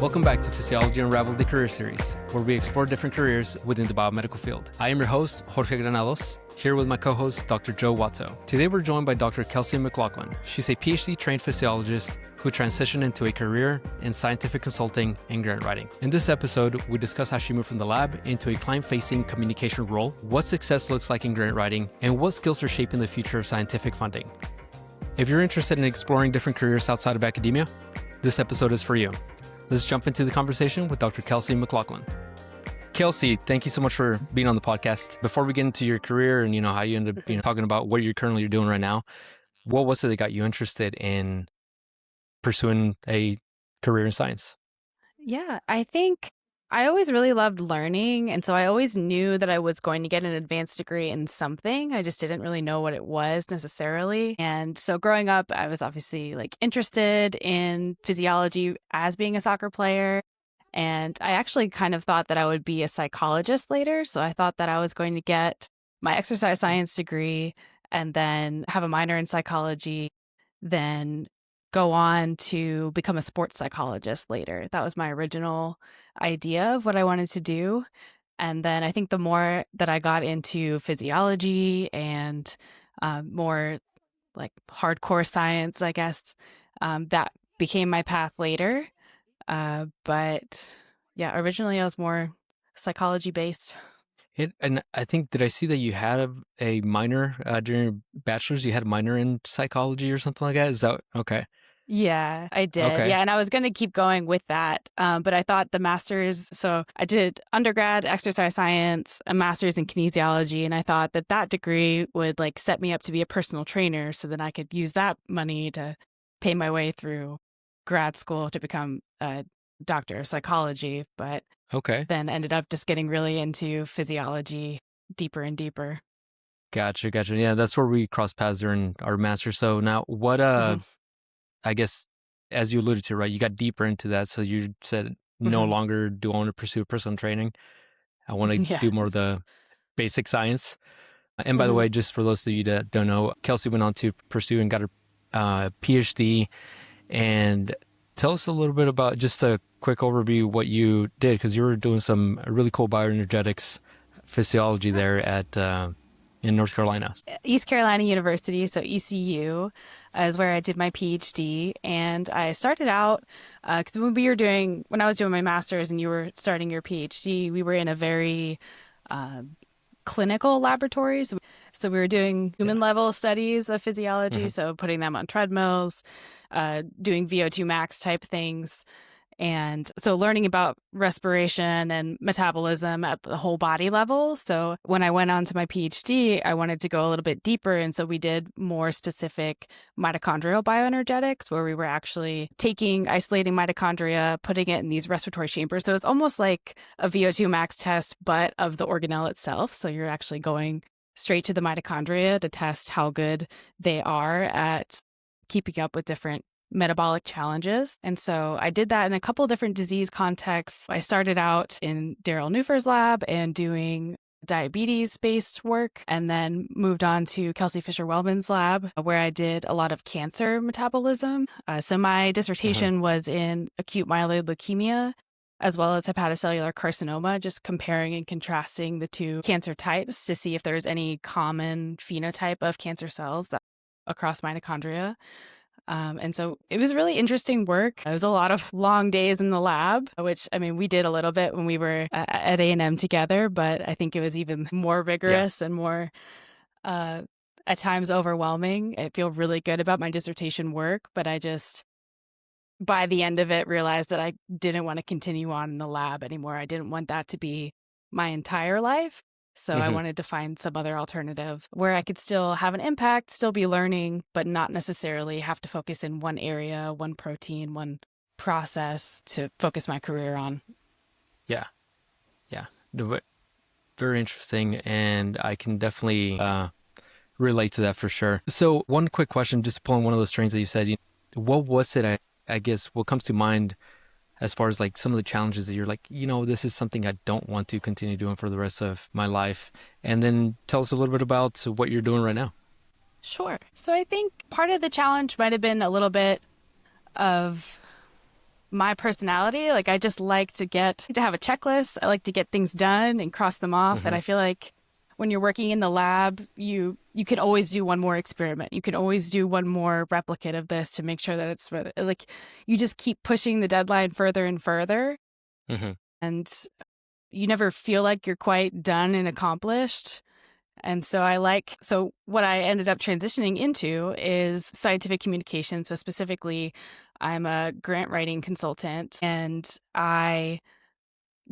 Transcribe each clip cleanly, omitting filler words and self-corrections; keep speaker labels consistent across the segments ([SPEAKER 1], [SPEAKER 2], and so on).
[SPEAKER 1] Welcome back to Physiology Unraveled, the Career Series, where we explore different careers within the biomedical field. I am your host, Jorge Granados, here with my co-host, Dr. Joe Watso. Today we're joined by Dr. Kelsey McLaughlin. She's a PhD-trained physiologist who transitioned into a career in scientific consulting and grant writing. In this episode, we discuss how she moved from the lab into a client-facing communication role, what success looks like in grant writing, and what skills are shaping the future of scientific funding. If you're interested in exploring different careers outside of academia, this episode is for you. Let's jump into the conversation with Dr. Kelsey McLaughlin. Kelsey, thank you so much for being on the podcast. Before we get into your career and how you ended up talking about what you're currently doing right now, what was it that got you interested in pursuing a career in science?
[SPEAKER 2] Yeah, I think I always really loved learning. And so I always knew that I was going to get an advanced degree in something. I just didn't really know what it was necessarily. And so growing up, I was obviously interested in physiology as being a soccer player. And I actually kind of thought that I would be a psychologist later. So I thought that I was going to get my exercise science degree and then have a minor in psychology, then go on to become a sports psychologist later. That was my original idea of what I wanted to do. And then I think the more that I got into physiology and more hardcore science, I guess, that became my path later. But yeah, originally I was more psychology based.
[SPEAKER 1] And I think, did I see that you had a minor during your bachelor's? You had a minor in psychology or something like that? Is that okay?
[SPEAKER 2] Yeah, I did.
[SPEAKER 1] Okay.
[SPEAKER 2] Yeah, and I was going to keep going with that. But I thought the master's, so I did undergrad exercise science, a master's in kinesiology, and I thought that degree would set me up to be a personal trainer so then I could use that money to pay my way through grad school to become a doctor of psychology. But then ended up just getting really into physiology deeper and deeper.
[SPEAKER 1] Gotcha. Yeah, that's where we crossed paths during our master's. So now what, I guess, as you alluded to, right, you got deeper into that. So you said, no longer do I want to pursue personal training. I want to do more of the basic science. And by the way, just for those of you that don't know, Kelsey went on to pursue and got her PhD. And tell us a little bit about, just a quick overview, what you did, because you were doing some really cool bioenergetics physiology there at in North Carolina.
[SPEAKER 2] East Carolina University, so ECU, is where I did my PhD. And I started out, because when I was doing my master's and you were starting your PhD, we were in a very clinical laboratory. So we were doing human level studies of physiology, so putting them on treadmills, doing VO2 max type things. And so learning about respiration and metabolism at the whole body level. So when I went on to my PhD, I wanted to go a little bit deeper. And so we did more specific mitochondrial bioenergetics, where we were actually isolating mitochondria, putting it in these respiratory chambers. So it's almost like a VO2 max test, but of the organelle itself. So you're actually going straight to the mitochondria to test how good they are at keeping up with different metabolic challenges. And so I did that in a couple different disease contexts. I started out in Daryl Newfer's lab and doing diabetes-based work, and then moved on to Kelsey Fisher-Wellman's lab, where I did a lot of cancer metabolism. So my dissertation was in acute myeloid leukemia, as well as hepatocellular carcinoma, just comparing and contrasting the two cancer types to see if there's any common phenotype of cancer cells across mitochondria. And so it was really interesting work. It was a lot of long days in the lab, which, we did a little bit when we were at A&M together, but I think it was even more rigorous and more, at times, overwhelming. I feel really good about my dissertation work, but I just, by the end of it, realized that I didn't want to continue on in the lab anymore. I didn't want that to be my entire life. So I wanted to find some other alternative where I could still have an impact, still be learning, but not necessarily have to focus in one area, one protein, one process to focus my career on.
[SPEAKER 1] Yeah. Very interesting. And I can definitely relate to that for sure. So one quick question, just pulling one of those strings that you said, what was it, I guess, what comes to mind as far as some of the challenges that you're this is something I don't want to continue doing for the rest of my life? And then tell us a little bit about what you're doing right now.
[SPEAKER 2] Sure. So I think part of the challenge might have been a little bit of my personality. Like I just like to have a checklist. I like to get things done and cross them off. And I feel like when you're working in the lab, you can always do one more experiment. You can always do one more replicate of this to make sure that it's like you just keep pushing the deadline further and further. And you never feel like you're quite done and accomplished. And so so what I ended up transitioning into is scientific communication. So specifically, I'm a grant writing consultant, and I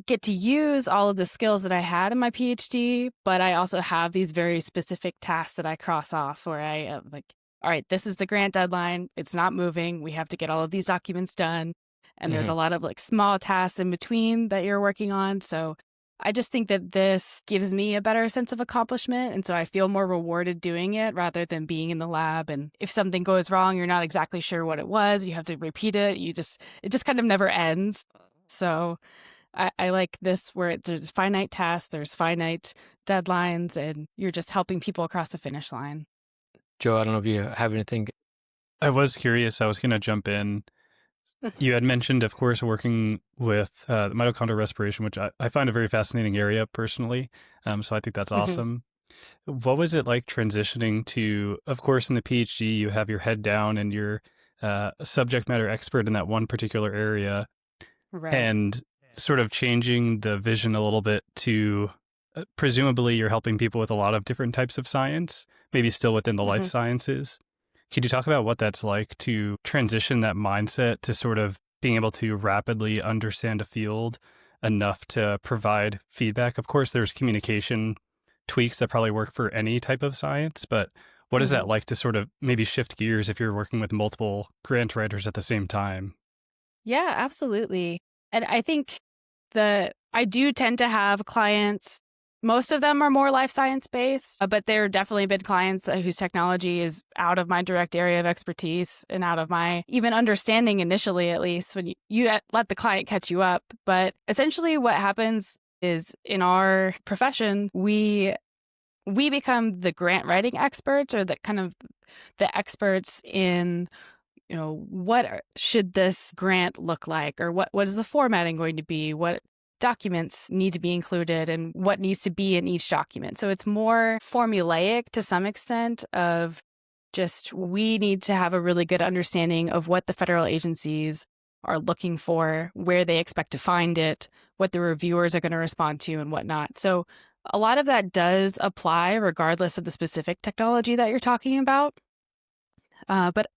[SPEAKER 2] get to use all of the skills that I had in my PhD, but I also have these very specific tasks that I cross off where I am like, all right, this is the grant deadline. It's not moving. We have to get all of these documents done. And there's a lot of like small tasks in between that you're working on. So I just think that this gives me a better sense of accomplishment. And so I feel more rewarded doing it rather than being in the lab. And if something goes wrong, you're not exactly sure what it was. You have to repeat it. It just kind of never ends. So I like this where there's finite tasks, there's finite deadlines, and you're just helping people across the finish line.
[SPEAKER 1] Joe, I don't know if you have anything.
[SPEAKER 3] I was curious. I was going to jump in. You had mentioned, of course, working with mitochondrial respiration, which I find a very fascinating area personally. So I think that's awesome. What was it like transitioning to, of course, in the PhD, you have your head down and you're a subject matter expert in that one particular area,
[SPEAKER 2] Right.
[SPEAKER 3] and sort of changing the vision a little bit to presumably you're helping people with a lot of different types of science, maybe still within the life sciences. Could you talk about what that's like to transition that mindset to sort of being able to rapidly understand a field enough to provide feedback? Of course, there's communication tweaks that probably work for any type of science, but what is that like to sort of maybe shift gears if you're working with multiple grant writers at the same time?
[SPEAKER 2] Yeah, absolutely. And I think I do tend to have clients. Most of them are more life science based, but there have definitely been clients whose technology is out of my direct area of expertise and out of my even understanding initially, at least when you let the client catch you up. But essentially what happens is in our profession, we become the grant writing experts, or the kind of the experts in, what should this grant look like, or what is the formatting going to be, what documents need to be included, and what needs to be in each document. So it's more formulaic to some extent of just we need to have a really good understanding of what the federal agencies are looking for, where they expect to find it, what the reviewers are going to respond to, and whatnot. So a lot of that does apply regardless of the specific technology that you're talking about. But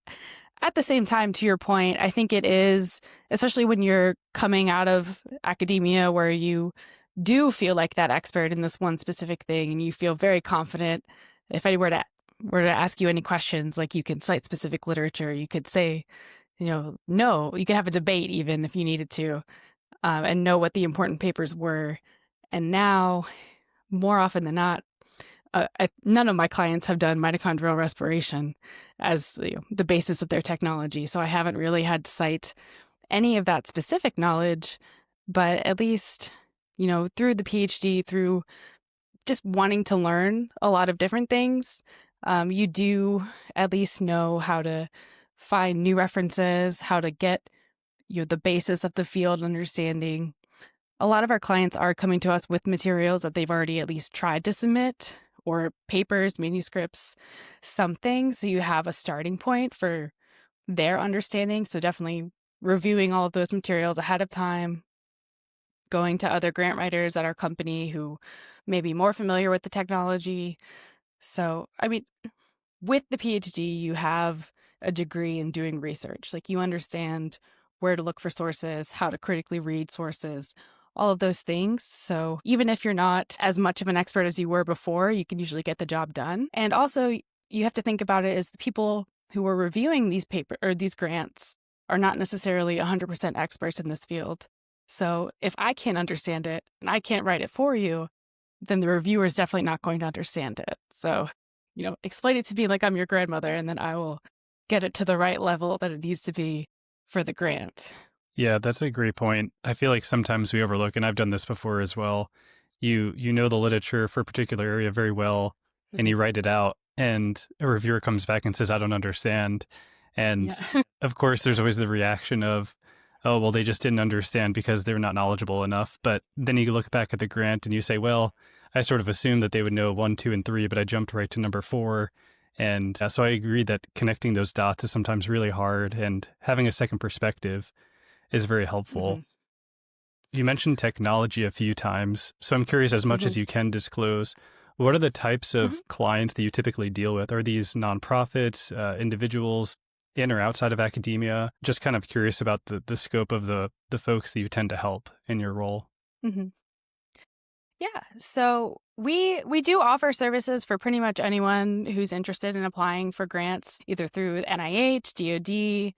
[SPEAKER 2] at the same time, to your point, I think it is, especially when you're coming out of academia where you do feel like that expert in this one specific thing and you feel very confident. If anyone were to ask you any questions, like you can cite specific literature, you could say, no, you could have a debate even if you needed to, and know what the important papers were. And now, more often than not, none of my clients have done mitochondrial respiration as the basis of their technology. So I haven't really had to cite any of that specific knowledge, but at least, through the PhD, through just wanting to learn a lot of different things, you do at least know how to find new references, how to get, the basis of the field understanding. A lot of our clients are coming to us with materials that they've already at least tried to submit, or papers, manuscripts, something. So you have a starting point for their understanding. So definitely reviewing all of those materials ahead of time, going to other grant writers at our company who may be more familiar with the technology. So, with the PhD, you have a degree in doing research. Like you understand where to look for sources, how to critically read sources, all of those things. So even if you're not as much of an expert as you were before, you can usually get the job done. And also you have to think about it as the people who are reviewing these these grants are not necessarily 100% experts in this field. So if I can't understand it and I can't write it for you, then the reviewer is definitely not going to understand it. So, explain it to me like I'm your grandmother, and then I will get it to the right level that it needs to be for the grant.
[SPEAKER 3] Yeah, that's a great point. I feel like sometimes we overlook, and I've done this before as well. You know the literature for a particular area very well, and you write it out, and a reviewer comes back and says, I don't understand. And of course, there's always the reaction of, oh, well, they just didn't understand because they're not knowledgeable enough. But then you look back at the grant and you say, well, I sort of assumed that they would know 1, 2, and 3, but I jumped right to number 4. And so I agree that connecting those dots is sometimes really hard, and having a second perspective is very helpful.
[SPEAKER 2] Mm-hmm.
[SPEAKER 3] You mentioned technology a few times, so I'm curious, as much as you can disclose, what are the types of clients that you typically deal with? Are these nonprofits, individuals in or outside of academia? Just kind of curious about the scope of the folks that you tend to help in your role.
[SPEAKER 2] Mm-hmm. Yeah, so we do offer services for pretty much anyone who's interested in applying for grants, either through NIH, DoD,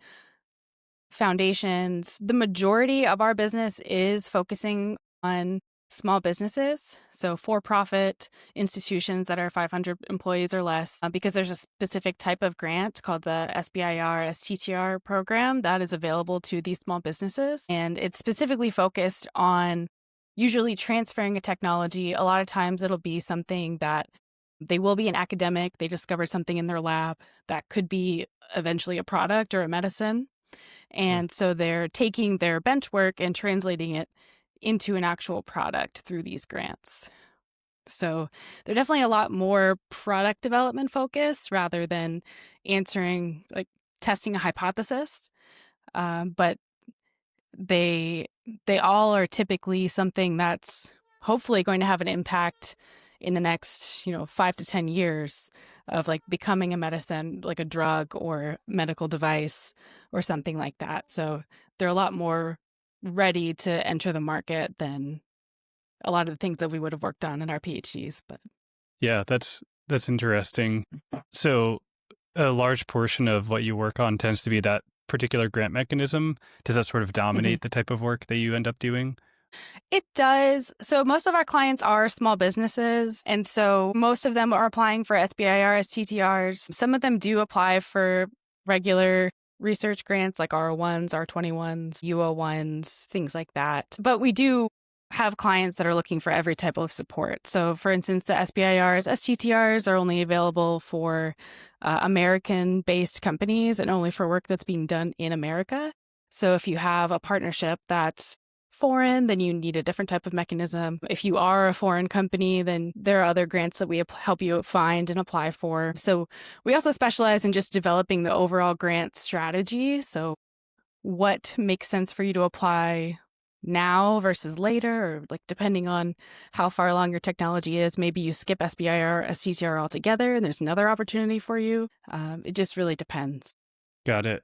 [SPEAKER 2] foundations. The majority of our business is focusing on small businesses, so for-profit institutions that are 500 employees or less, because there's a specific type of grant called the SBIR STTR program that is available to these small businesses. And it's specifically focused on usually transferring a technology. A lot of times it'll be something that they will be an academic. They discovered something in their lab that could be eventually a product or a medicine. And so they're taking their bench work and translating it into an actual product through these grants. So they're definitely a lot more product development focused rather than answering, like testing a hypothesis. But they all are typically something that's hopefully going to have an impact in the next 5 to 10 years of like becoming a medicine, like a drug or medical device or something like that. So they're a lot more ready to enter the market than a lot of the things that we would have worked on in our PhDs. But
[SPEAKER 3] yeah, that's interesting. So a large portion of what you work on tends to be that particular grant mechanism. Does that sort of dominate the type of work that you end up doing?
[SPEAKER 2] It does. So most of our clients are small businesses. And so most of them are applying for SBIR, STTRs. Some of them do apply for regular research grants like R01s, R21s, UO1s, things like that. But we do have clients that are looking for every type of support. So for instance, the SBIRs, STTRs are only available for American-based companies and only for work that's being done in America. So if you have a partnership that's foreign, then you need a different type of mechanism. If you are a foreign company, then there are other grants that we help you find and apply for. So we also specialize in just developing the overall grant strategy. So what makes sense for you to apply now versus later, or like depending on how far along your technology is, maybe you skip SBIR, STTR altogether and there's another opportunity for you. It just really depends.
[SPEAKER 3] Got it.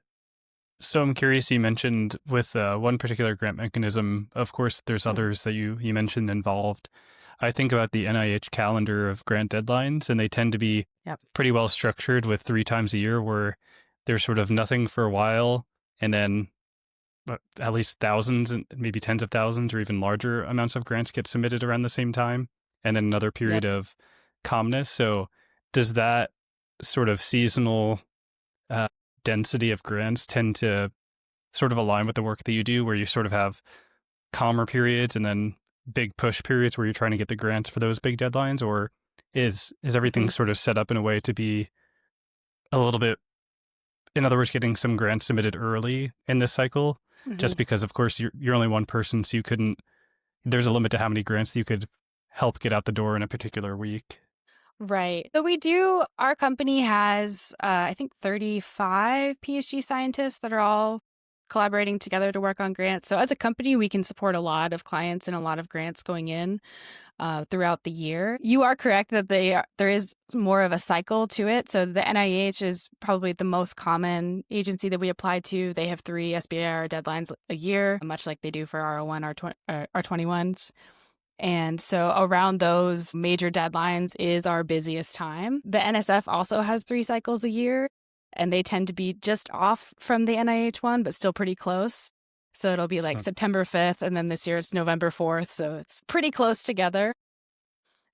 [SPEAKER 3] So I'm curious, you mentioned with one particular grant mechanism, of course, there's others that you mentioned involved. I think about the NIH calendar of grant deadlines, and they tend to be pretty well structured with 3 times a year where there's sort of nothing for a while, and then at least thousands and maybe tens of thousands or even larger amounts of grants get submitted around the same time, and then another period of calmness. So does that sort of seasonal density of grants tend to sort of align with the work that you do, where you sort of have calmer periods and then big push periods where you're trying to get the grants for those big deadlines? Or is everything sort of set up in a way to be a little bit, in other words, getting some grants submitted early in this cycle, just because, of course, you're only one person, so there's a limit to how many grants that you could help get out the door in a particular week?
[SPEAKER 2] Right. So our company has, I think, 35 PhD scientists that are all collaborating together to work on grants. So as a company, we can support a lot of clients and a lot of grants going in throughout the year. You are correct that there is more of a cycle to it. So the NIH is probably the most common agency that we apply to. They have 3 SBIR deadlines a year, much like they do for R01, R21s. And so around those major deadlines is our busiest time. The NSF also has 3 cycles a year, and they tend to be just off from the NIH one, but still pretty close. So it'll be like September 5th, and then this year it's November 4th. So it's pretty close together.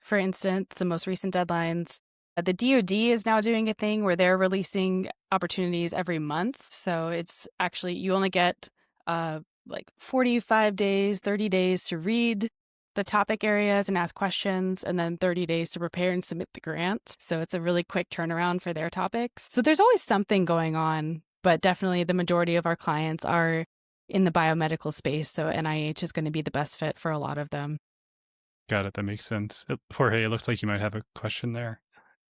[SPEAKER 2] For instance, the most recent deadlines, the DoD is now doing a thing where they're releasing opportunities every month. So it's actually, you only get like 45 days, 30 days to read the topic areas and ask questions, and then 30 days to prepare and submit the grant. So it's a really quick turnaround for their topics. So there's always something going on, but definitely the majority of our clients are in the biomedical space. So NIH is going to be the best fit for a lot of them.
[SPEAKER 3] Got it. That makes sense. Jorge, it looks like you might have a question there.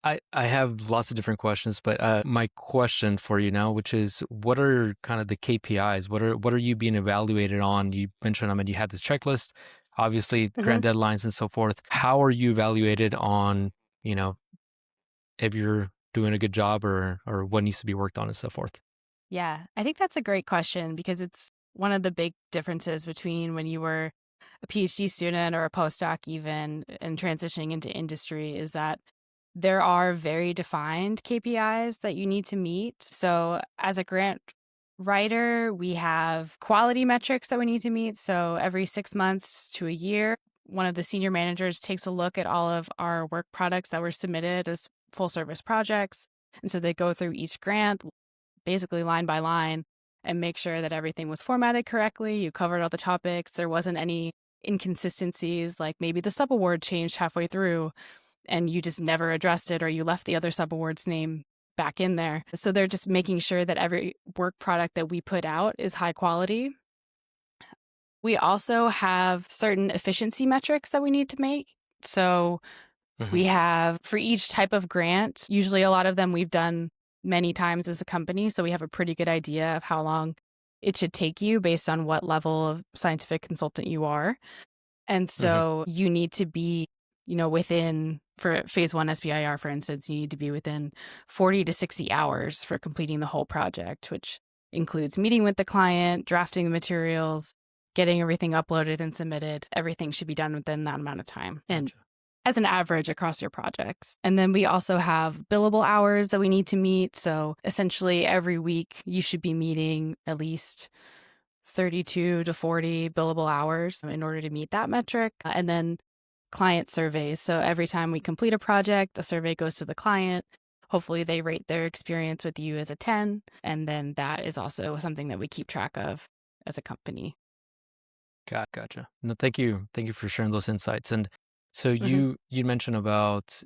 [SPEAKER 1] I have lots of different questions, but my question for you now, which is, what are kind of the KPIs? What are you being evaluated on? You mentioned, I mean, you have this checklist, obviously grant deadlines and so forth. How are you evaluated on, if you're doing a good job or what needs to be worked on and so forth?
[SPEAKER 2] Yeah, I think that's a great question because it's one of the big differences between when you were a PhD student or a postdoc even and transitioning into industry is that there are very defined KPIs that you need to meet. So as a grant writer, we have quality metrics that we need to meet. So every 6 months to a year, one of the senior managers takes a look at all of our work products that were submitted as full service projects. And so they go through each grant, basically line by line, and make sure that everything was formatted correctly. You covered all the topics. There wasn't any inconsistencies, like maybe the subaward changed halfway through and you just never addressed it, or you left the other subaward's name back in there. So they're just making sure that every work product that we put out is high quality. We also have certain efficiency metrics that we need to make. So we have, for each type of grant, usually a lot of them we've done many times as a company. So we have a pretty good idea of how long it should take you based on what level of scientific consultant you are. And so you need to be, within, for phase 1 SBIR, for instance, you need to be within 40 to 60 hours for completing the whole project, which includes meeting with the client, drafting the materials, getting everything uploaded and submitted. Everything should be done within that amount of time. And as an average across your projects. And then we also have billable hours that we need to meet. So essentially every week you should be meeting at least 32 to 40 billable hours in order to meet that metric. And then client surveys. So every time we complete a project, a survey goes to the client. Hopefully they rate their experience with you as a 10. And then that is also something that we keep track of as a company.
[SPEAKER 1] Gotcha. No, thank you. Thank you for sharing those insights. And so you mentioned about,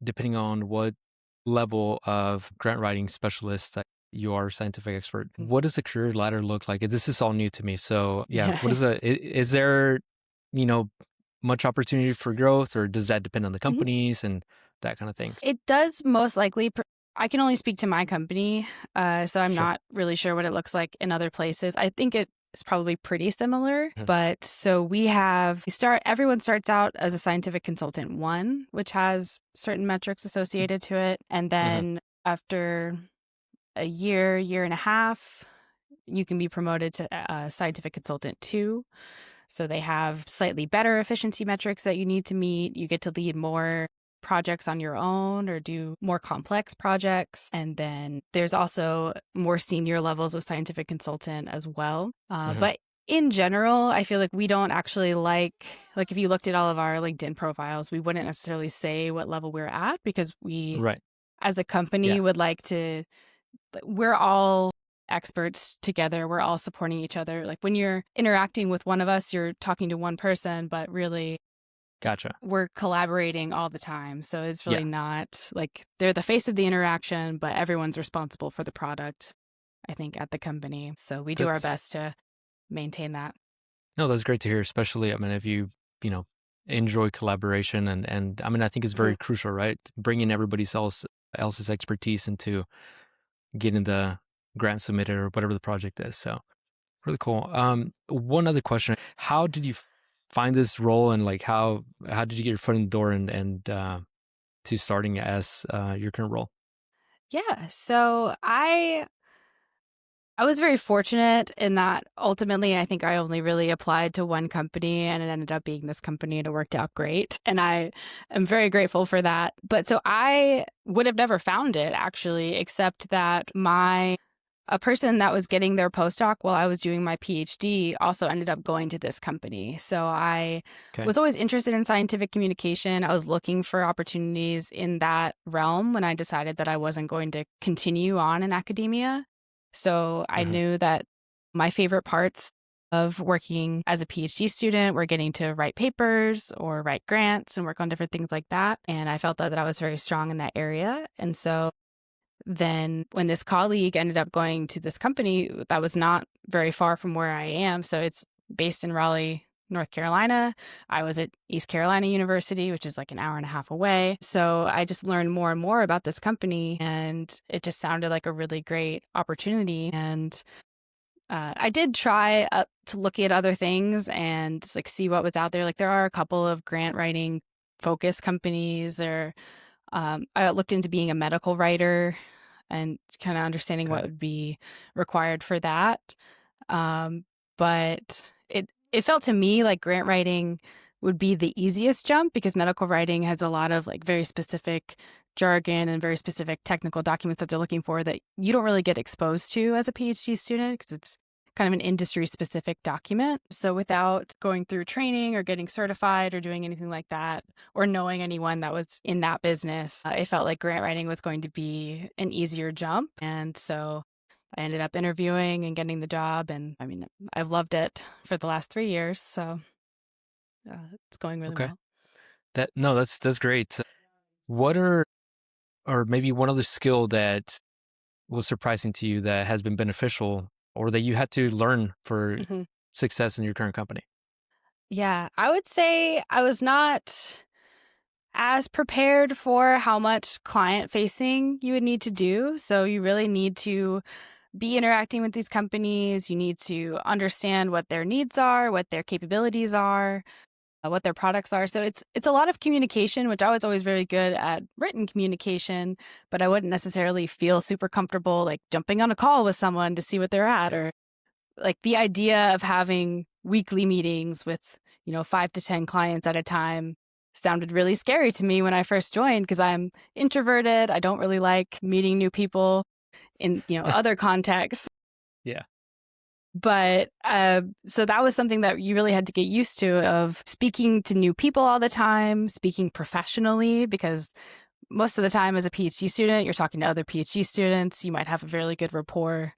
[SPEAKER 1] depending on what level of grant writing specialist that you are, scientific expert, what does a career ladder look like? This is all new to me. So is there, much opportunity for growth, or does that depend on the companies and that kind of thing?
[SPEAKER 2] It does most likely. I can only speak to my company, so I'm not really sure what it looks like in other places. I think it's probably pretty similar, but so everyone starts out as a scientific consultant 1, which has certain metrics associated to it. And then after a year and a half, you can be promoted to scientific consultant 2. So they have slightly better efficiency metrics that you need to meet. You get to lead more projects on your own or do more complex projects. And then there's also more senior levels of scientific consultant as well. But in general, I feel like we don't actually like if you looked at all of our LinkedIn profiles, we wouldn't necessarily say what level we're at because we, as a company, would like to, we're all experts together. We're all supporting each other. Like when you're interacting with one of us, you're talking to one person, but really we're collaborating all the time. So it's really not like they're the face of the interaction, but everyone's responsible for the product, I think, at the company. So we do our best to maintain that.
[SPEAKER 1] No, that's great to hear, especially, I mean, if you enjoy collaboration and I mean, I think it's very crucial, right? Bringing everybody else's expertise into getting the grant submitted or whatever the project is. So really cool. One other question: how did you find this role, and like how did you get your foot in the door and to starting as your current role?
[SPEAKER 2] Yeah, so I was very fortunate in that ultimately I think I only really applied to one company and it ended up being this company and it worked out great. And I am very grateful for that. But so I would have never found it actually, except that a person that was getting their postdoc while I was doing my PhD also ended up going to this company. So I was always interested in scientific communication. I was looking for opportunities in that realm when I decided that I wasn't going to continue on in academia. So I knew that my favorite parts of working as a PhD student were getting to write papers or write grants and work on different things like that. And I felt that I was very strong in that area. And so then when this colleague ended up going to this company that was not very far from where I am, so it's based in Raleigh, North Carolina. I was at East Carolina University, which is like an hour and a half away. So I just learned more and more about this company, and it just sounded like a really great opportunity. And I did try to look at other things and like see what was out there. Like there are a couple of grant writing focused companies, or I looked into being a medical writer and kind of understanding what would be required for that. But it felt to me like grant writing would be the easiest jump because medical writing has a lot of like very specific jargon and very specific technical documents that they're looking for that you don't really get exposed to as a PhD student because it's kind of an industry specific document. So without going through training or getting certified or doing anything like that or knowing anyone that was in that business, it felt like grant writing was going to be an easier jump. And so I ended up interviewing and getting the job. And I mean, I've loved it for the last 3 years. So it's going really well.
[SPEAKER 1] That's great. What or maybe one other skill that was surprising to you that has been beneficial or that you had to learn for success in your current company?
[SPEAKER 2] Yeah, I would say I was not as prepared for how much client facing you would need to do. So you really need to be interacting with these companies. You need to understand what their needs are, what their capabilities are, what their products are. So it's a lot of communication, which I was always very good at written communication, but I wouldn't necessarily feel super comfortable like jumping on a call with someone to see what they're at, or like the idea of having weekly meetings with, 5 to 10 clients at a time sounded really scary to me when I first joined because I'm introverted. I don't really like meeting new people in, other contexts.
[SPEAKER 1] Yeah.
[SPEAKER 2] But so that was something that you really had to get used to, of speaking to new people all the time, speaking professionally, because most of the time as a PhD student, you're talking to other PhD students. You might have a really good rapport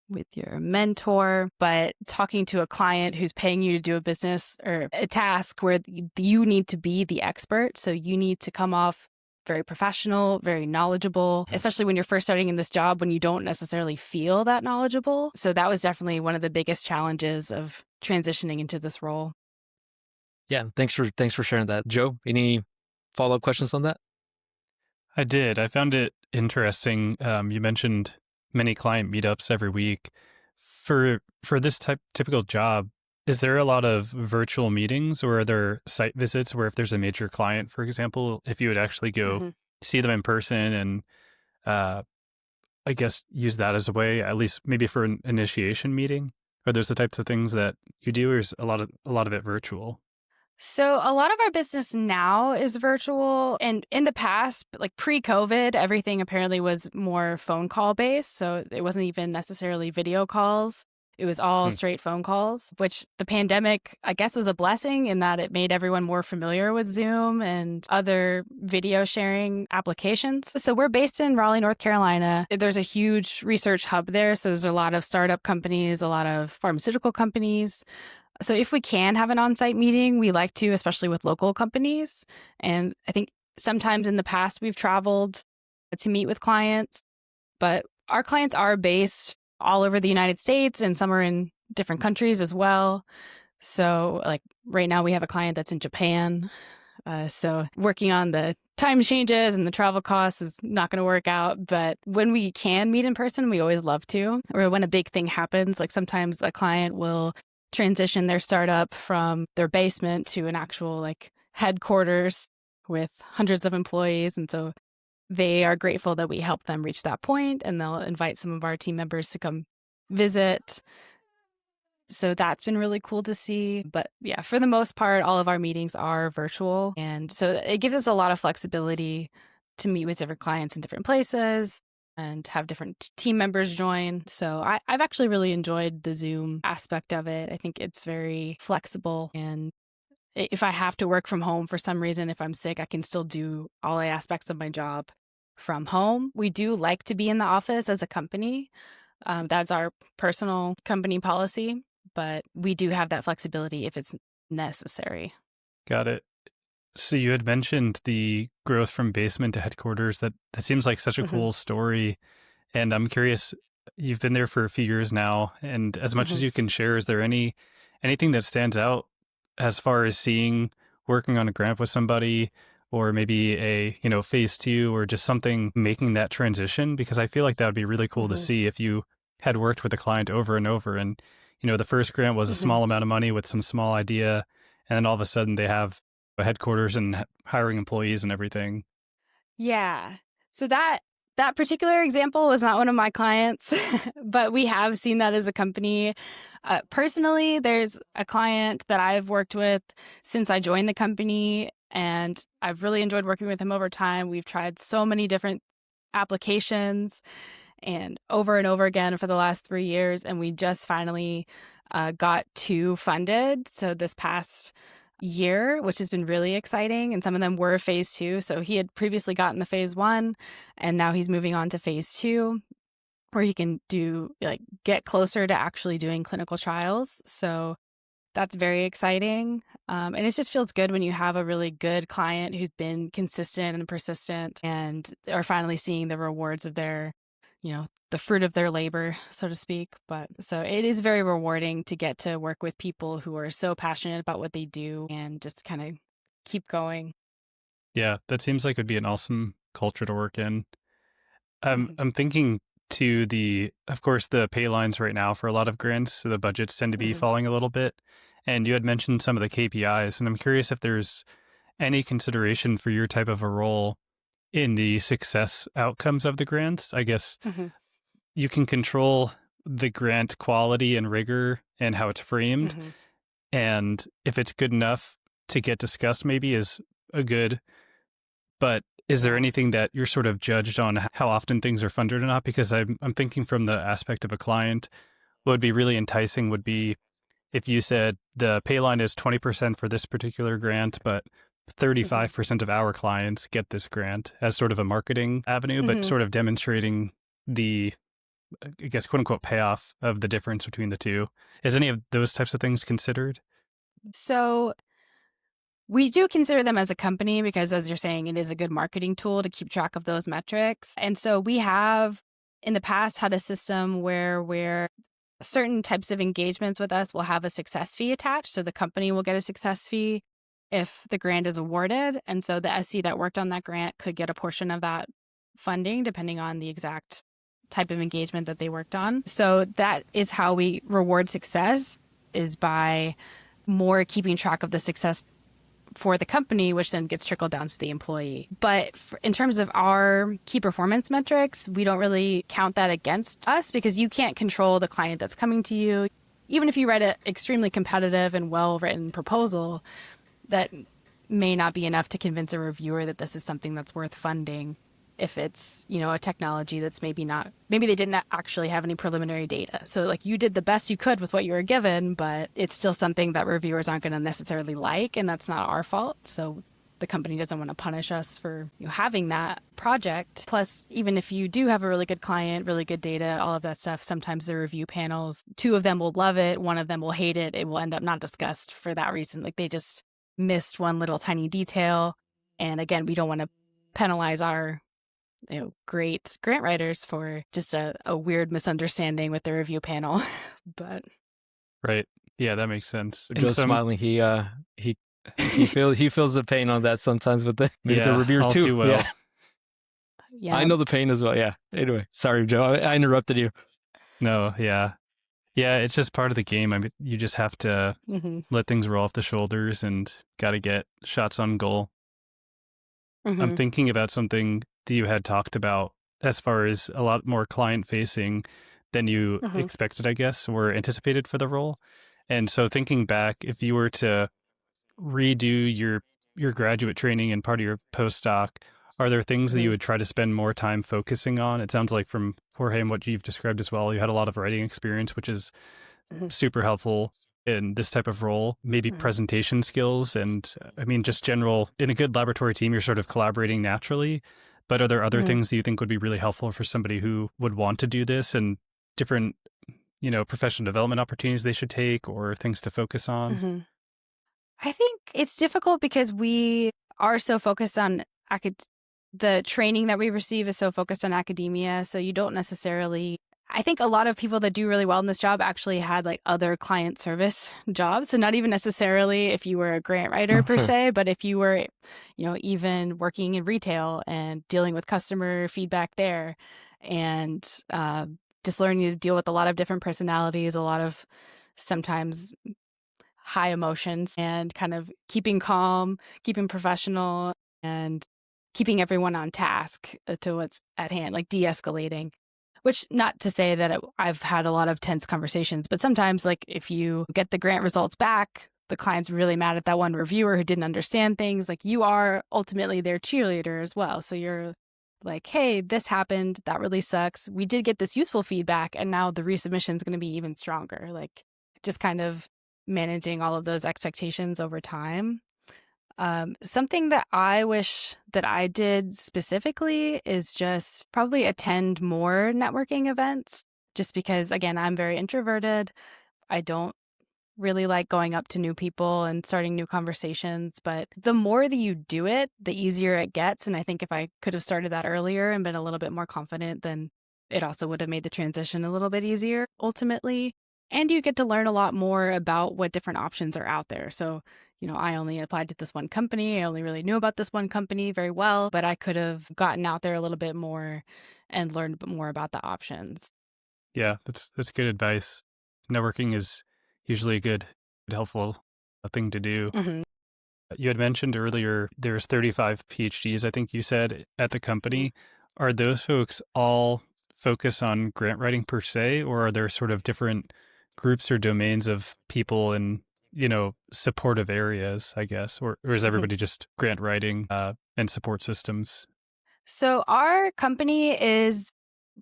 [SPEAKER 2] with your mentor, but talking to a client who's paying you to do a business or a task where you need to be the expert. So you need to come off very professional, very knowledgeable, especially when you're first starting in this job when you don't necessarily feel that knowledgeable. So that was definitely one of the biggest challenges of transitioning into this role.
[SPEAKER 1] Yeah, thanks for sharing that. Joe, any follow-up questions on that?
[SPEAKER 3] I did. I found it interesting. You mentioned many client meetups every week. For this typical job, is there a lot of virtual meetings, or are there site visits where if there's a major client, for example, if you would actually go see them in person and I guess use that as a way, at least maybe for an initiation meeting? Are those the types of things that you do, or is a lot of it virtual?
[SPEAKER 2] So a lot of our business now is virtual, and in the past, like pre-COVID, everything apparently was more phone call based. So it wasn't even necessarily video calls. It was all straight phone calls, which the pandemic, I guess, was a blessing in that it made everyone more familiar with Zoom and other video sharing applications. So we're based in Raleigh, North Carolina. There's a huge research hub there. So there's a lot of startup companies, a lot of pharmaceutical companies. So if we can have an on-site meeting, we like to, especially with local companies. And I think sometimes in the past we've traveled to meet with clients, but our clients are based all over the United States, and some are in different countries as well. So like right now we have a client that's in Japan. So working on the time changes and the travel costs is not going to work out. But when we can meet in person, we always love to. Or when a big thing happens, like sometimes a client will transition their startup from their basement to an actual like headquarters with hundreds of employees. And so they are grateful that we help them reach that point, and they'll invite some of our team members to come visit. So that's been really cool to see. But yeah, for the most part, all of our meetings are virtual. And so it gives us a lot of flexibility to meet with different clients in different places and have different team members join. So I've actually really enjoyed the Zoom aspect of it. I think it's very flexible, and if I have to work from home for some reason, if I'm sick, I can still do all the aspects of my job from home. We do like to be in the office as a company. That's our personal company policy, but we do have that flexibility if it's necessary.
[SPEAKER 3] Got it. So you had mentioned the growth from basement to headquarters. That seems like such a
[SPEAKER 2] Mm-hmm.
[SPEAKER 3] cool story. And I'm curious, you've been there for a few years now, and as much
[SPEAKER 2] Mm-hmm.
[SPEAKER 3] as you can share, is there anything that stands out as far as working on a grant with somebody, or maybe phase two, or just something making that transition? Because I feel like that would be really cool to
[SPEAKER 2] Mm-hmm.
[SPEAKER 3] see if you had worked with a client over and over, and the first grant was a
[SPEAKER 2] Mm-hmm.
[SPEAKER 3] small amount of money with some small idea, and then all of a sudden they have a headquarters and hiring employees and everything.
[SPEAKER 2] Yeah. So that particular example was not one of my clients, but we have seen that as a company. Personally, there's a client that I've worked with since I joined the company, and I've really enjoyed working with him over time. We've tried so many different applications and over again for the last 3 years, and we just finally got 2 funded. So this past year, which has been really exciting, and some of them were phase 2. So he had previously gotten the phase 1, and now he's moving on to phase 2, where he can get closer to actually doing clinical trials. So that's very exciting. And it just feels good when you have a really good client who's been consistent and persistent and are finally seeing the rewards of their, the fruit of their labor, so to speak. But so it is very rewarding to get to work with people who are so passionate about what they do and just kind of keep going.
[SPEAKER 3] Yeah, that seems like it would be an awesome culture to work in.
[SPEAKER 2] Mm-hmm.
[SPEAKER 3] I'm thinking to of course, the pay lines right now for a lot of grants, so the budgets tend to be
[SPEAKER 2] Mm-hmm.
[SPEAKER 3] falling a little bit. And you had mentioned some of the KPIs, and I'm curious if there's any consideration for your type of a role in the success outcomes of the grants. I guess
[SPEAKER 2] Mm-hmm.
[SPEAKER 3] you can control the grant quality and rigor and how it's framed.
[SPEAKER 2] Mm-hmm.
[SPEAKER 3] And if it's good enough to get discussed, maybe is a good. But is there
[SPEAKER 2] Yeah.
[SPEAKER 3] anything that you're sort of judged on how often things are funded or not? Because I'm thinking from the aspect of a client, what would be really enticing would be if you said the pay line is 20% for this particular grant, but
[SPEAKER 2] Mm-hmm.
[SPEAKER 3] 35% of our clients get this grant as sort of a marketing avenue, but
[SPEAKER 2] Mm-hmm.
[SPEAKER 3] sort of demonstrating the, I guess, quote unquote, payoff of the difference between the two. Is any of those types of things considered?
[SPEAKER 2] So we do consider them as a company because, as you're saying, it is a good marketing tool to keep track of those metrics. And so we have in the past had a system where certain types of engagements with us will have a success fee attached. So the company will get a success fee if the grant is awarded. And so the SC that worked on that grant could get a portion of that funding depending on the exact type of engagement that they worked on. So that is how we reward success, is by more keeping track of the success for the company, which then gets trickled down to the employee. But in terms of our key performance metrics, we don't really count that against us because you can't control the client that's coming to you. Even if you write an extremely competitive and well-written proposal, that may not be enough to convince a reviewer that this is something that's worth funding. If it's, a technology that's maybe they didn't actually have any preliminary data. So like you did the best you could with what you were given, but it's still something that reviewers aren't going to necessarily like, and that's not our fault. So the company doesn't want to punish us for having that project. Plus, even if you do have a really good client, really good data, all of that stuff, sometimes the review panels, 2 of them will love it, 1 of them will hate it. It will end up not discussed for that reason. Like they just missed one little tiny detail. And again, we don't want to penalize our great grant writers for just a weird misunderstanding with the review panel. But
[SPEAKER 3] Right. Yeah, that makes sense. And
[SPEAKER 1] Joe's smiling. He feels the pain on that sometimes with the reviewers
[SPEAKER 3] all
[SPEAKER 1] too.
[SPEAKER 3] too well.
[SPEAKER 2] yeah,
[SPEAKER 1] I know the pain as well. Yeah. Anyway, sorry, Joe. I interrupted you.
[SPEAKER 3] No, yeah. Yeah, it's just part of the game. I mean, you just have to
[SPEAKER 2] mm-hmm.
[SPEAKER 3] let things roll off the shoulders and got to get shots on goal.
[SPEAKER 2] Mm-hmm.
[SPEAKER 3] I'm thinking about something that you had talked about as far as a lot more client facing than you
[SPEAKER 2] Mm-hmm.
[SPEAKER 3] expected, I guess, or anticipated for the role. And so thinking back, if you were to redo your graduate training and part of your postdoc, are there things that you
[SPEAKER 2] Mm-hmm.
[SPEAKER 3] would try to spend more time focusing on? It sounds like from Jorge and what you've described as well, you had a lot of writing experience, which is
[SPEAKER 2] Mm-hmm.
[SPEAKER 3] super helpful in this type of role. Maybe
[SPEAKER 2] Mm-hmm.
[SPEAKER 3] presentation skills and I mean, just general, in a good laboratory team, you're sort of collaborating naturally. But are there other
[SPEAKER 2] Mm-hmm.
[SPEAKER 3] things that you think would be really helpful for somebody who would want to do this, and different, professional development opportunities they should take or things to focus on?
[SPEAKER 2] Mm-hmm. I think it's difficult because we are so focused on the training that we receive is so focused on academia. So you don't necessarily, I think a lot of people that do really well in this job actually had like other client service jobs. So not even necessarily if you were a grant writer per se, but if you were, even working in retail and dealing with customer feedback there and just learning to deal with a lot of different personalities, a lot of sometimes high emotions, and kind of keeping calm, keeping professional, and keeping everyone on task to what's at hand, like de-escalating. Which, not to say that I've had a lot of tense conversations, but sometimes, like, if you get the grant results back, the client's really mad at that one reviewer who didn't understand things. Like, you are ultimately their cheerleader as well. So you're like, hey, this happened. That really sucks. We did get this useful feedback, and now the resubmission is going to be even stronger. Like, just kind of managing all of those expectations over time. Something that I wish that I did specifically is just probably attend more networking events, just because, again, I'm very introverted. I don't really like going up to new people and starting new conversations, but the more that you do it, the easier it gets. And I think if I could have started that earlier and been a little bit more confident, then it also would have made the transition a little bit easier ultimately. And you get to learn a lot more about what different options are out there. So, I only applied to this one company. I only really knew about this one company very well, but I could have gotten out there a little bit more and learned a bit more about the options.
[SPEAKER 3] Yeah, that's good advice. Networking is usually a good, helpful thing to do.
[SPEAKER 2] Mm-hmm.
[SPEAKER 3] You had mentioned earlier there's 35 PhDs, I think you said, at the company. Are those folks all focus on grant writing per se, or are there sort of different groups or domains of people in, supportive areas, I guess, or is everybody just grant writing and support systems?
[SPEAKER 2] So our company is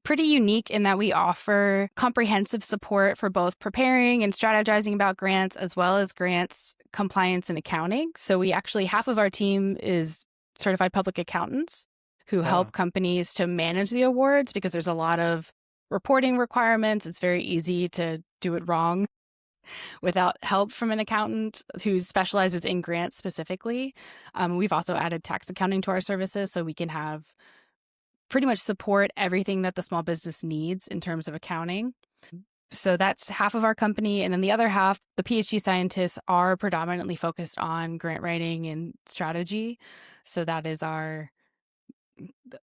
[SPEAKER 2] pretty unique in that we offer comprehensive support for both preparing and strategizing about grants, as well as grants compliance and accounting. So we actually, half of our team is certified public accountants who help companies to manage the awards, because there's a lot of reporting requirements. It's very easy to do it wrong without help from an accountant who specializes in grants specifically. We've also added tax accounting to our services, so we can have pretty much support everything that the small business needs in terms of accounting. So that's half of our company. And then the other half, the PhD scientists, are predominantly focused on grant writing and strategy. So that is our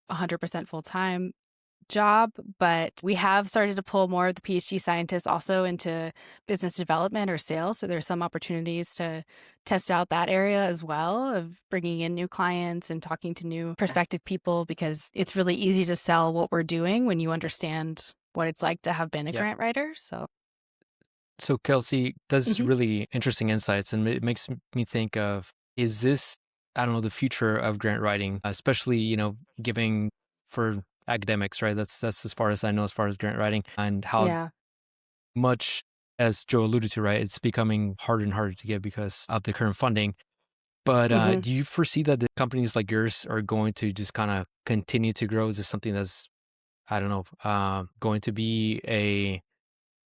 [SPEAKER 2] 100% full-time job, but we have started to pull more of the PhD scientists also into business development or sales. So there's some opportunities to test out that area as well, of bringing in new clients and talking to new prospective people, because it's really easy to sell what we're doing when you understand what it's like to have been a grant writer.
[SPEAKER 1] So Kelsey, that's really interesting insights, and it makes me think of, is this, I don't know, the future of grant writing, especially, giving for academics, right? That's as far as I know, as far as grant writing, and how much, as Joe alluded to, right, it's becoming harder and harder to get because of the current funding. But do you foresee that the companies like yours are going to just kind of continue to grow? Is this something that's, I don't know, going to be a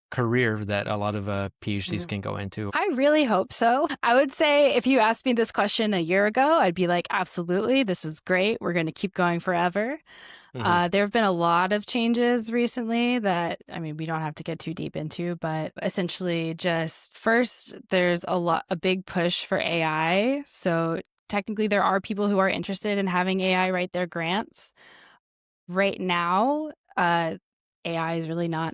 [SPEAKER 1] career that a lot of PhDs can go into?
[SPEAKER 2] I really hope so. I would say if you asked me this question a year ago, I'd be like, absolutely, this is great. We're going to keep going forever. There have been a lot of changes recently that, we don't have to get too deep into, but essentially just first, there's a big push for AI. So technically there are people who are interested in having AI write their grants. Right now, AI is really not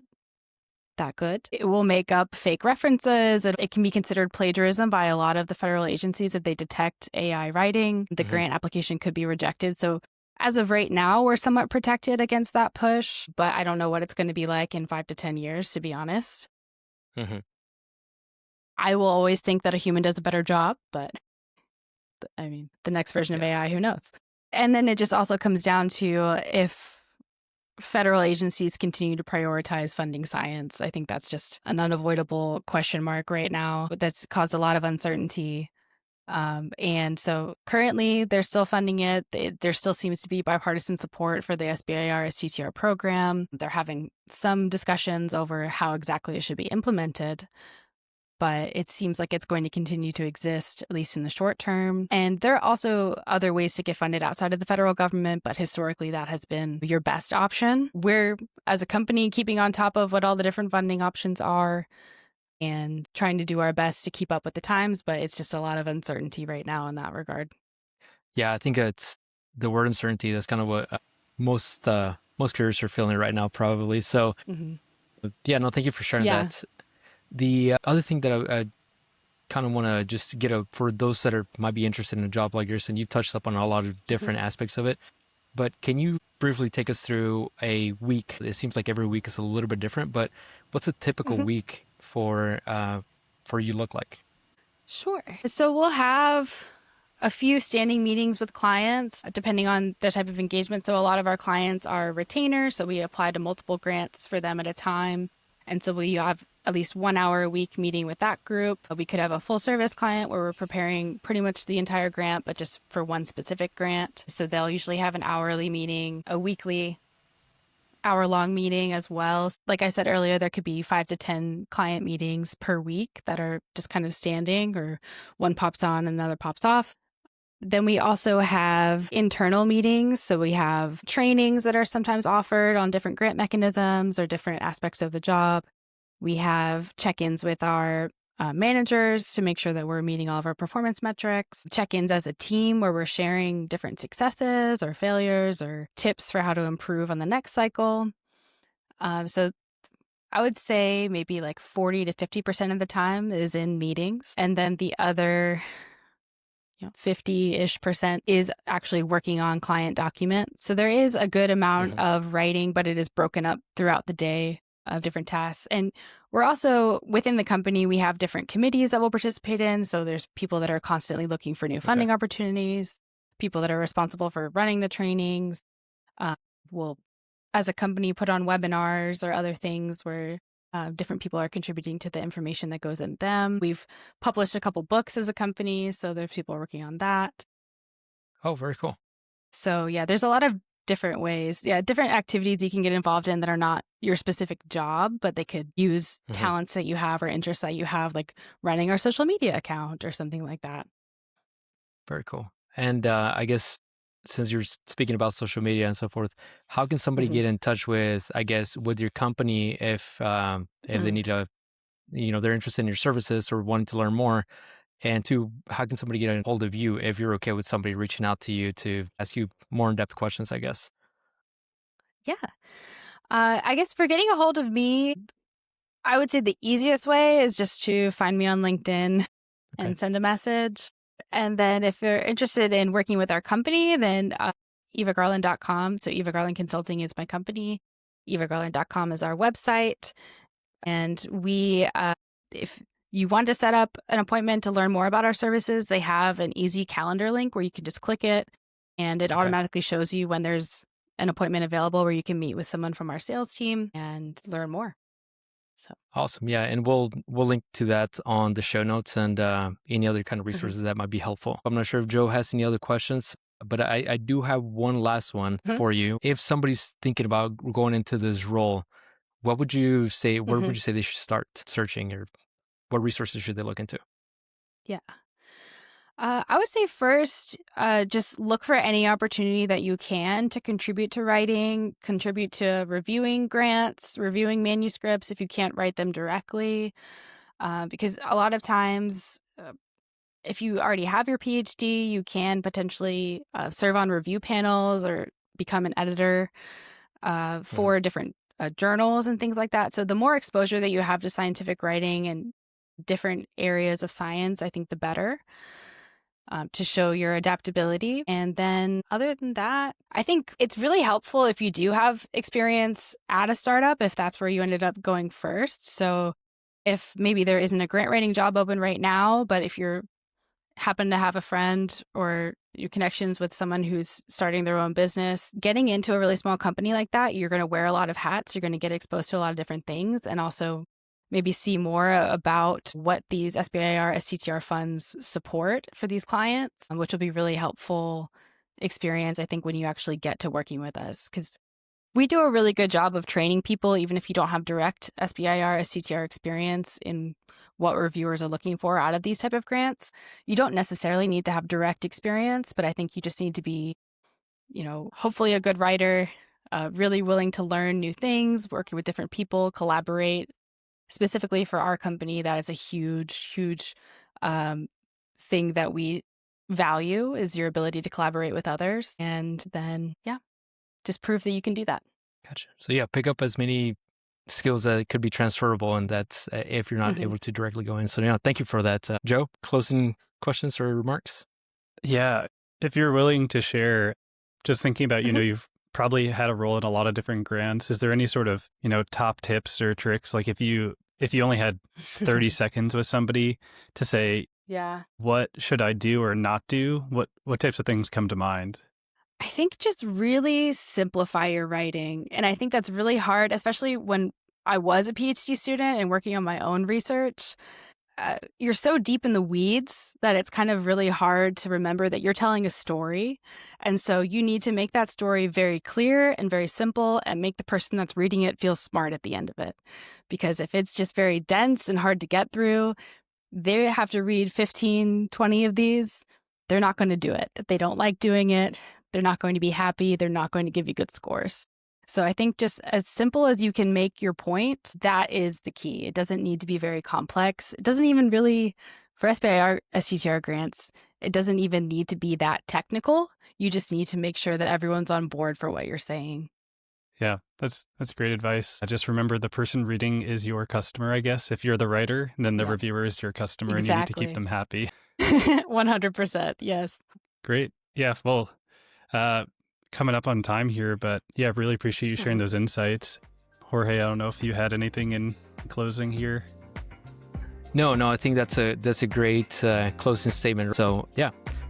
[SPEAKER 2] that good. It will make up fake references. It can be considered plagiarism by a lot of the federal agencies if they detect AI writing. The grant application could be rejected. So as of right now, we're somewhat protected against that push, but I don't know what it's going to be like in 5 to 10 years, to be honest. I will always think that a human does a better job, but the next version of AI, who knows? And then it just also comes down to if federal agencies continue to prioritize funding science. I think that's just an unavoidable question mark right now that's caused a lot of uncertainty. And so currently they're still funding it. There still seems to be bipartisan support for the SBIR STTR program. They're having some discussions over how exactly it should be implemented. but it seems like it's going to continue to exist, at least in the short term. And there are also other ways to get funded outside of the federal government, but historically that has been your best option. We're, as a company, keeping on top of what all the different funding options are and trying to do our best to keep up with the times, but it's just a lot of uncertainty right now in that regard.
[SPEAKER 1] Yeah, I think it's the word uncertainty. That's kind of what most careers are feeling right now, probably. So, yeah, no, thank you for sharing that. The other thing that I kind of want to just get for those that might be interested in a job like yours, and you touched up on a lot of different aspects of it, but can you briefly take us through a week? It seems like every week is a little bit different, but what's a typical week for you look like?
[SPEAKER 2] Sure. So we'll have a few standing meetings with clients, depending on the type of engagement. So a lot of our clients are retainers, so we apply to multiple grants for them at a time. And so we have at least 1 hour a week meeting with that group. We could have a full service client where we're preparing pretty much the entire grant, but just for one specific grant. So they'll usually have an hourly meeting, a weekly hour-long meeting as well. Like I said earlier, there could be 5 to 10 client meetings per week that are just kind of standing, or one pops on, another pops off. Then we also have internal meetings. So we have trainings that are sometimes offered on different grant mechanisms or different aspects of the job. We have check-ins with our managers to make sure that we're meeting all of our performance metrics, check-ins as a team where we're sharing different successes or failures or tips for how to improve on the next cycle. So I would say maybe like 40 to 50% of the time is in meetings. And then the other 50-ish% is actually working on client documents. So there is a good amount of writing, but it is broken up throughout the day of different tasks. And we're also, within the company, we have different committees that we'll participate in. So there's people that are constantly looking for new funding opportunities, people that are responsible for running the trainings. We'll, as a company, put on webinars or other things where different people are contributing to the information that goes in them. We've published a couple books as a company, so there's people working on that.
[SPEAKER 1] Oh, very cool.
[SPEAKER 2] So yeah, there's a lot of different ways, different activities you can get involved in that are not your specific job, but they could use talents that you have or interests that you have, like running our social media account or something like that.
[SPEAKER 1] Very cool. And I guess since you're speaking about social media and so forth, how can somebody get in touch with, I guess, with your company if they need to, they're interested in your services or wanting to learn more? And two, how can somebody get a hold of you if you're okay with somebody reaching out to you to ask you more in-depth questions, I guess?
[SPEAKER 2] Yeah. I guess for getting a hold of me, I would say the easiest way is just to find me on LinkedIn and send a message. And then if you're interested in working with our company, then evagarland.com. So Eva Garland Consulting is my company. evagarland.com is our website. And we, if you want to set up an appointment to learn more about our services, they have an easy calendar link where you can just click it and it automatically shows you when there's an appointment available where you can meet with someone from our sales team and learn more. So
[SPEAKER 1] awesome. Yeah. And we'll link to that on the show notes and any other kind of resources that might be helpful. I'm not sure if Joe has any other questions, but I do have one last one for you. If somebody's thinking about going into this role, what would you say, where would you say they should start searching, or what resources should they look into?
[SPEAKER 2] Yeah. I would say first, just look for any opportunity that you can to contribute to writing, contribute to reviewing grants, reviewing manuscripts if you can't write them directly. Because a lot of times, if you already have your PhD, you can potentially serve on review panels or become an editor for different journals and things like that. So the more exposure that you have to scientific writing and different areas of science, I think the better. To show your adaptability. And then other than that, I think it's really helpful if you do have experience at a startup, if that's where you ended up going first. So if maybe there isn't a grant writing job open right now, but if you happen to have a friend or your connections with someone who's starting their own business, getting into a really small company like that, you're going to wear a lot of hats. You're going to get exposed to a lot of different things, and also maybe see more about what these SBIR, STTR funds support for these clients, which will be really helpful experience, I think, when you actually get to working with us. Because we do a really good job of training people, even if you don't have direct SBIR, STTR experience, in what reviewers are looking for out of these type of grants. You don't necessarily need to have direct experience, but I think you just need to be, hopefully a good writer, really willing to learn new things, working with different people, collaborate. Specifically for our company, that is a huge thing that we value, is your ability to collaborate with others. And then, just prove that you can do that.
[SPEAKER 1] Gotcha. So pick up as many skills that could be transferable, and that's if you're not able to directly go in. So thank you for that. Joe, closing questions or remarks?
[SPEAKER 3] Yeah. If you're willing to share, just thinking about, you've probably had a role in a lot of different grants. Is there any sort of, top tips or tricks? Like if you only had 30 seconds with somebody to say, what should I do or not do? What types of things come to mind?
[SPEAKER 2] I think just really simplify your writing. And I think that's really hard, especially when I was a PhD student and working on my own research. You're so deep in the weeds that it's kind of really hard to remember that you're telling a story. And so you need to make that story very clear and very simple and make the person that's reading it feel smart at the end of it. Because if it's just very dense and hard to get through, they have to read 15, 20 of these. They're not going to do it. They don't like doing it. They're not going to be happy. They're not going to give you good scores. So I think just as simple as you can make your point, that is the key. It doesn't need to be very complex. It doesn't even really, for SBIR, STTR grants, it doesn't even need to be that technical. You just need to make sure that everyone's on board for what you're saying.
[SPEAKER 3] Yeah, that's great advice. Just remember the person reading is your customer, I guess. If you're the writer, then the reviewer is your customer, and you need to keep them happy.
[SPEAKER 2] 100%, yes.
[SPEAKER 3] Great. Yeah, well, coming up on time here, but really appreciate you sharing those insights. Jorge, I don't know if you had anything in closing here.
[SPEAKER 1] No, I think that's a great closing statement. So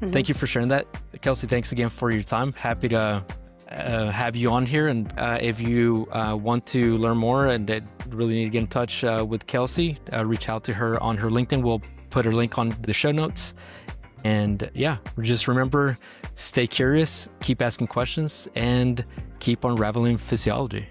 [SPEAKER 1] thank you for sharing that. Kelsey, thanks again for your time. Happy to have you on here. And if you want to learn more and really need to get in touch with Kelsey, reach out to her on her LinkedIn. We'll put her link on the show notes. And just remember, stay curious, keep asking questions, and keep unraveling physiology.